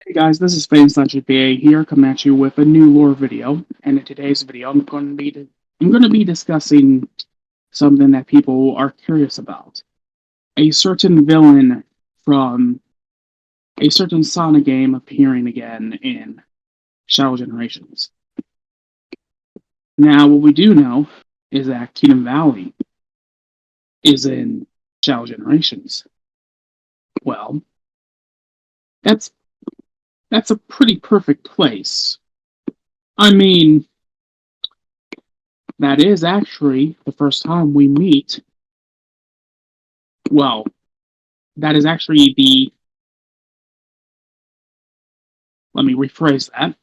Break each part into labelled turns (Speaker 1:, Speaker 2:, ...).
Speaker 1: Hey guys, this is FameSlashGPA here, coming at you with a new lore video. And in today's video, I'm going to be discussing something that people are curious about: a certain villain from a certain Sonic game appearing again in Shadow Generations. Now, what we do know is that Kingdom Valley is in Shadow Generations. Well, that's that's a pretty perfect place. I mean, that is actually the first time we meet. Well, that is actually the. Let me rephrase that.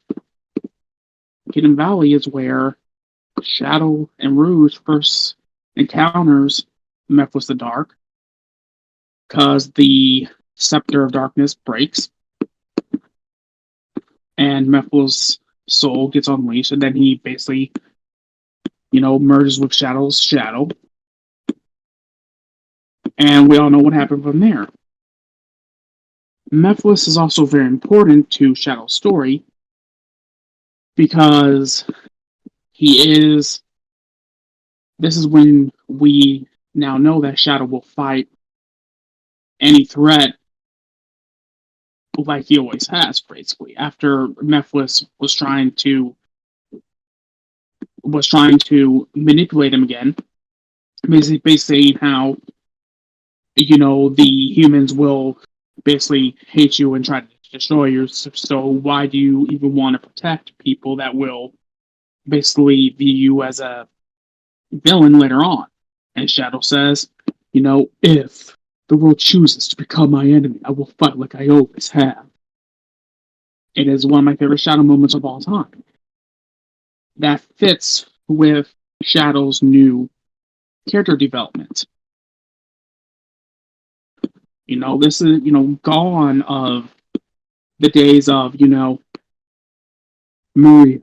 Speaker 1: Hidden Valley is where Shadow and Rouge first encounters Mephiles the Dark, because the Scepter of Darkness breaks and Mephiles' soul gets unleashed, and then he basically, merges with Shadow's shadow. And we all know what happened from there. Mephiles is also very important to Shadow's story because he is. This is when we now know that Shadow will fight any threat like he always has, basically. After Mephiles was trying to manipulate him again, basically saying how the humans will basically hate you and try to destroy you. So why do you even want to protect people that will basically view you as a villain later on? And Shadow says, if the world chooses to become my enemy, I will fight like I always have. It is one of my favorite Shadow moments of all time. That fits with Shadow's new character development. This is, gone of the days of, Maria,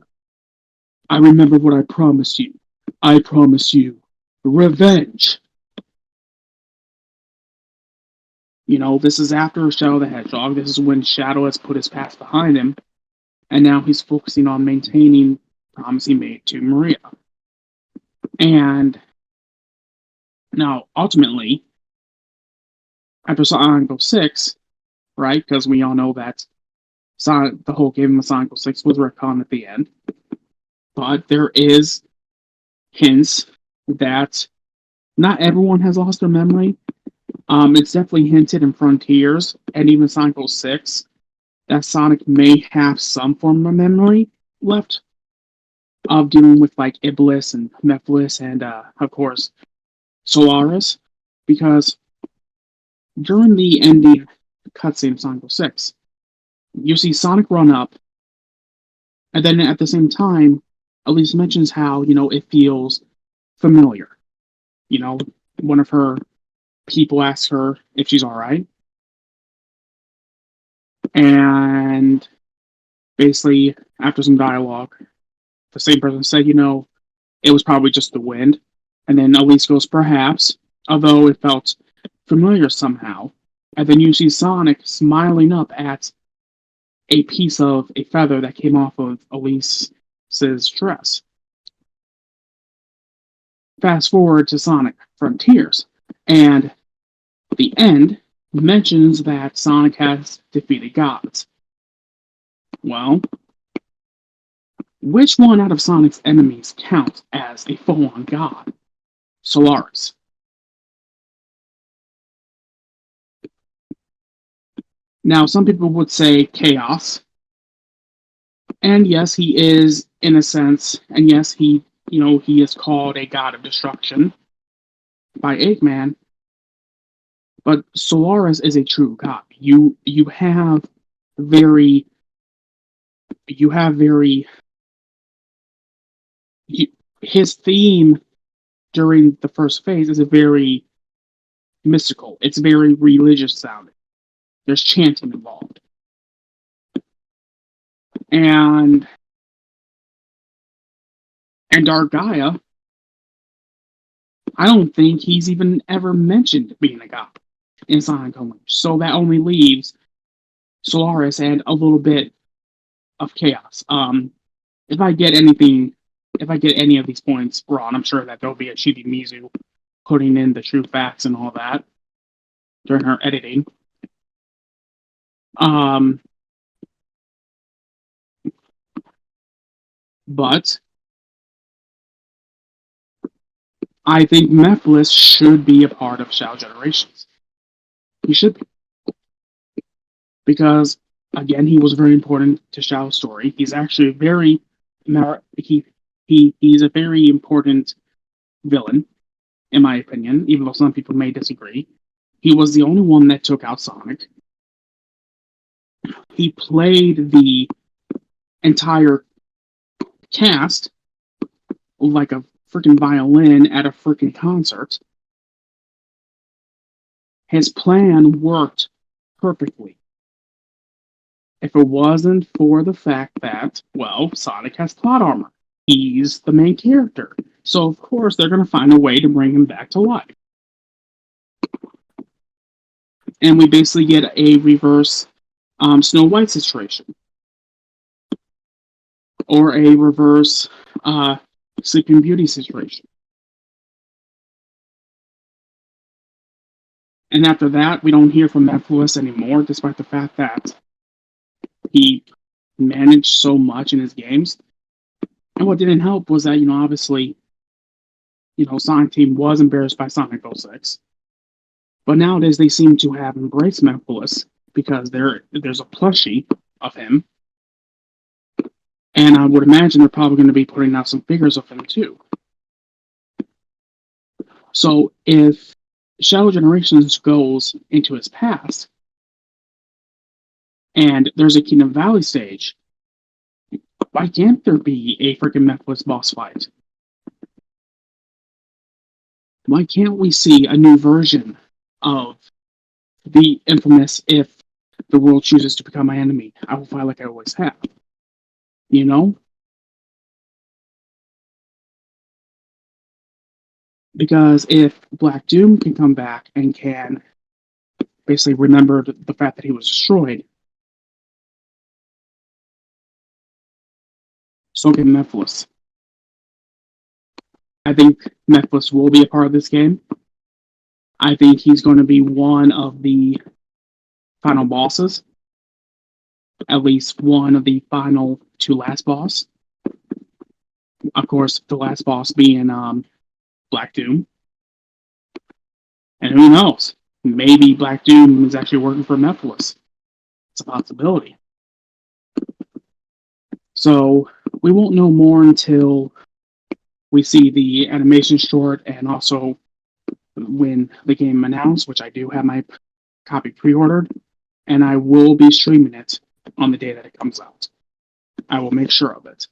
Speaker 1: I remember what I promised you. I promise you revenge. This is after Shadow the Hedgehog. This is when Shadow has put his past behind him, and now he's focusing on maintaining the promise he made to Maria. And now, ultimately, after Sonic 06, right? Because we all know that the whole game of Sonic 06 was retconned at the end. But there is hints that not everyone has lost their memory. It's definitely hinted in Frontiers and even Sonic 06 that Sonic may have some form of memory left of dealing with like Iblis and Mephiles and of course Solaris, because during the ending cutscene of Sonic 06, you see Sonic run up, and then at the same time, Elise mentions how it feels familiar. One of her people asks her if she's all right, and basically after some dialogue, the same person said, it was probably just the wind. And then Elise goes, perhaps, although it felt familiar somehow. And then you see Sonic smiling up at a piece of a feather that came off of Elise's dress. Fast forward to Sonic Frontiers, and the end mentions that Sonic has defeated gods. Well, which one out of Sonic's enemies counts as a full-on god? Solaris. Now, some people would say Chaos. And yes, he is, in a sense, and yes, he is called a god of destruction by Eggman. But Solaris is a true god. You have very his theme during the first phase is a very mystical. It's very religious sounding. There's chanting involved. And Dark Gaia, I don't think he's even ever mentioned being a god in Sonic Unleashed. So that only leaves Solaris and a little bit of Chaos. If I get any of these points wrong, I'm sure that there'll be a Chibi Mizu putting in the true facts and all that during her editing. But I think Mephiles should be a part of Shadow Generations. He should be. Because, again, he was very important to Shadow's story. He's actually he's a very important villain, in my opinion, even though some people may disagree. He was the only one that took out Sonic. He played the entire cast like a freaking violin at a freaking concert. His plan worked perfectly. If it wasn't for the fact that, well, Sonic has plot armor. He's the main character. So, of course, they're going to find a way to bring him back to life. And we basically get a reverse Snow White situation. Or a reverse Sleeping Beauty situation. And after that, we don't hear from Mephiles anymore, despite the fact that he managed so much in his games. And what didn't help was that, obviously, Sonic Team was embarrassed by Sonic 06. But nowadays they seem to have embraced Mephiles because there's a plushie of him. And I would imagine they're probably going to be putting out some figures of him too. So if Shadow Generations goes into his past, and there's a Kingdom Valley stage, why can't there be a freaking Mephiles boss fight? Why can't we see a new version of the infamous "if the world chooses to become my enemy, I will fight like I always have"? Because if Black Doom can come back and can basically remember the fact that he was destroyed, so can Mephiles. I think Mephiles will be a part of this game. I think he's going to be one of the final bosses. At least one of the final two last boss. Of course, the last boss being Black Doom. And who knows? Maybe Black Doom is actually working for Mephiles. It's a possibility. So we won't know more until we see the animation short and also when the game announced, which I do have my copy pre-ordered, and I will be streaming it on the day that it comes out. I will make sure of it.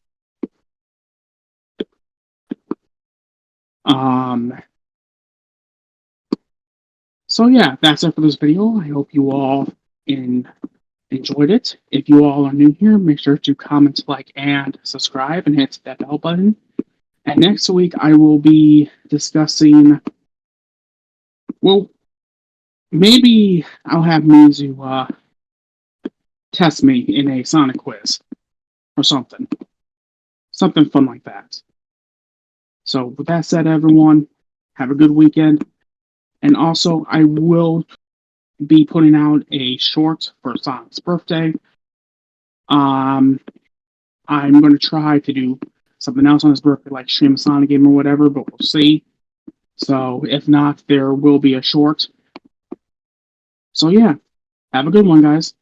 Speaker 1: So yeah, that's it for this video. I hope you all enjoyed it. If you all are new here, make sure to comment, like, and subscribe, and hit that bell button. And next week, I will be discussing, well, maybe I'll have Mizu test me in a Sonic quiz or something. Something fun like that. So with that said, everyone, have a good weekend. And also, I will be putting out a short for Sonic's birthday. I'm going to try to do something else on his birthday, like stream a Sonic game or whatever, but we'll see. So if not, there will be a short. So yeah, have a good one, guys.